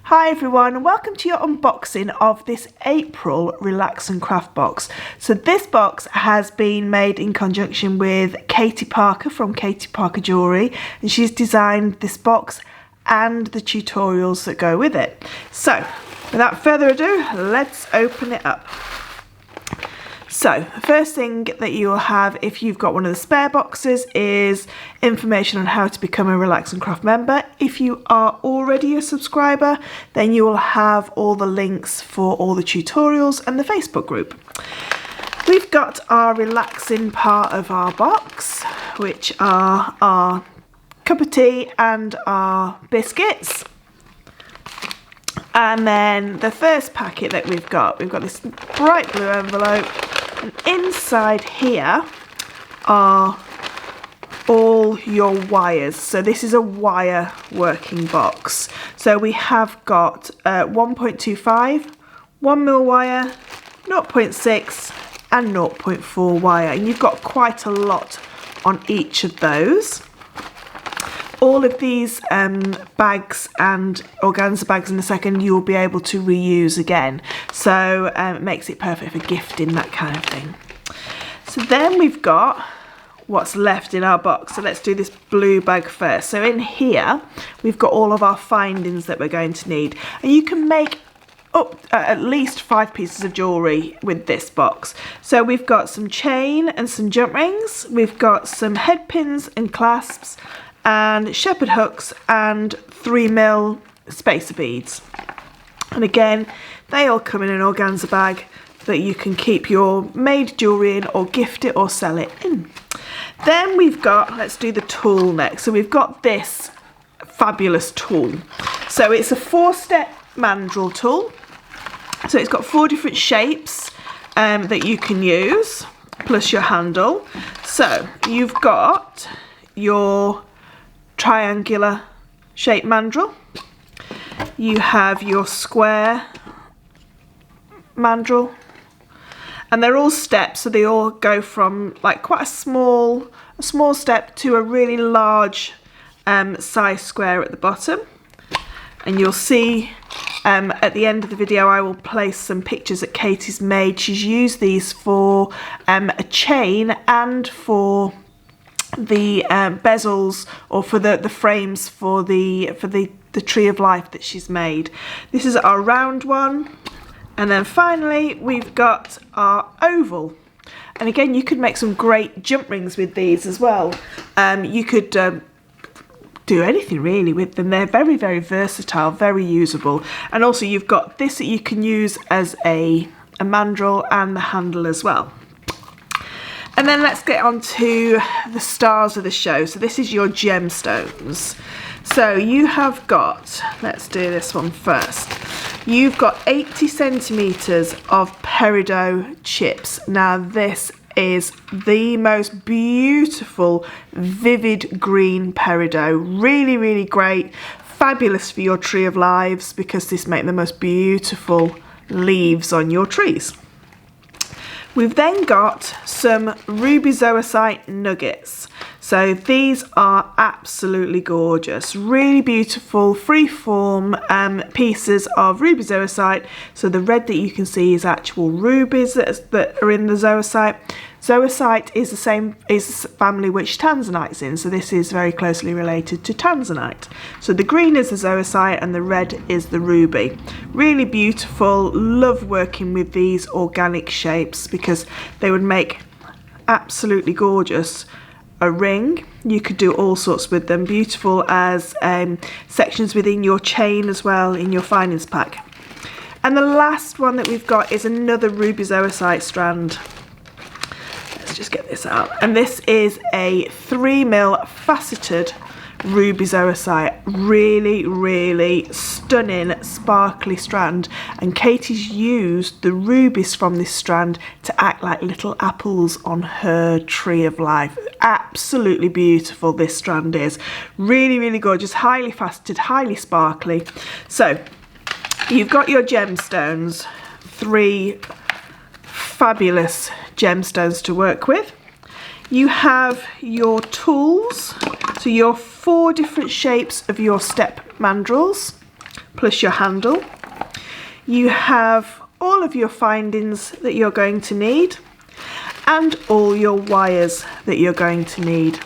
Hi everyone, and welcome to your unboxing of this April Relax and Craft box. So this box has been made in conjunction with Katie Parker from Katie Parker Jewellery, and she's designed this box and the tutorials that go with it. So without further ado, let's open it up. So the first thing that you will have if you've got one of the spare boxes is information on how to become a Relax and Craft member. If you are already a subscriber, then you will have all the links for all the tutorials and the Facebook group. We've got our relaxing part of our box, which are our cup of tea and our biscuits. And then the first packet that we've got this bright blue envelope, and inside here are all your wires. So this is a wire working box. So we have got 1.25, 1mm wire, 0.6 and 0.4 wire, and you've got quite a lot on each of those. All of these bags and organza bags in a second you'll be able to reuse again, so it makes it perfect for gifting, that kind of thing. So then we've got what's left in our box. So let's do this blue bag first. So in here we've got all of our findings that we're going to need, and you can make up at least 5 pieces of jewellery with this box. So we've got some chain and some jump rings, we've got some head pins and clasps, and shepherd hooks and 3mm spacer beads. And again, they all come in an organza bag that you can keep your made jewellery in, or gift it or sell it in. Then we've got, let's do the tool next. So we've got this fabulous tool. So it's a 4-step mandrel tool. So it's got 4 different shapes that you can use, plus your handle. So you've got your triangular shaped mandrel, you have your square mandrel, and they're all steps, so they all go from like quite a small step to a really large size square at the bottom. And you'll see at the end of the video I will place some pictures that Katie's made. She's used these for a chain and for the bezels, or for the frames for the tree of life that she's made. This is our round one, and then finally we've got our oval. And again, you could make some great jump rings with these as well. You could do anything really with them. They're very, very versatile, very usable. And also you've got this that you can use as a mandrel, and the handle as well. And then let's get on to the stars of the show. So this is your gemstones. So you have got, let's do this one first. You've got 80 centimetres of peridot chips. Now this is the most beautiful vivid green peridot. Really, really great. Fabulous for your tree of lives, because this makes the most beautiful leaves on your trees. We've then got some ruby zoisite nuggets. So these are absolutely gorgeous, really beautiful free-form pieces of ruby zoisite. So the red that you can see is actual rubies that are in the zoisite. Zoisite is the family which tanzanite's in, so this is very closely related to tanzanite. So the green is the zoisite and the red is the ruby. Really beautiful. Love working with these organic shapes because they would make absolutely gorgeous a ring. You could do all sorts with them. Beautiful as sections within your chain as well, in your findings pack. And the last one that we've got is another ruby zoisite strand. Just get this out, and this is a 3mm faceted ruby zoisite. Really, really stunning, sparkly strand, and Katie's used the rubies from this strand to act like little apples on her tree of life. Absolutely beautiful this strand is. Really, really gorgeous, highly faceted, highly sparkly. So you've got your gemstones, 3 fabulous gemstones to work with. You have your tools, so your 4 different shapes of your step mandrels, plus your handle. You have all of your findings that you're going to need and all your wires that you're going to need.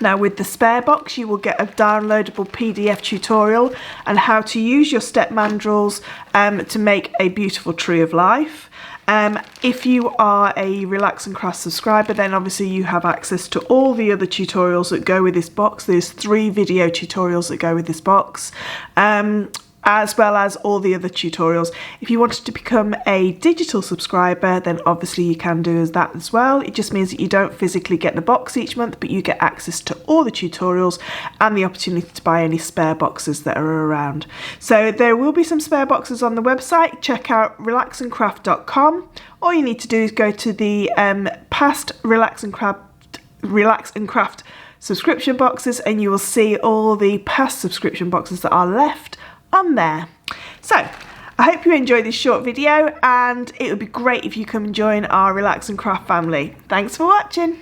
Now with the spare box you will get a downloadable PDF tutorial on how to use your step mandrels to make a beautiful tree of life. If you are a Relax and Craft subscriber, then obviously you have access to all the other tutorials that go with this box. There's 3 video tutorials that go with this box, as well as all the other tutorials. If you wanted to become a digital subscriber, then obviously you can do that as well. It just means that you don't physically get the box each month, but you get access to all the tutorials and the opportunity to buy any spare boxes that are around. So there will be some spare boxes on the website. Check out relaxandcraft.com. All you need to do is go to the past Relax and Craft subscription boxes, and you will see all the past subscription boxes that are left on there. So I hope you enjoyed this short video, and it would be great if you come and join our Relax and Craft family. Thanks for watching.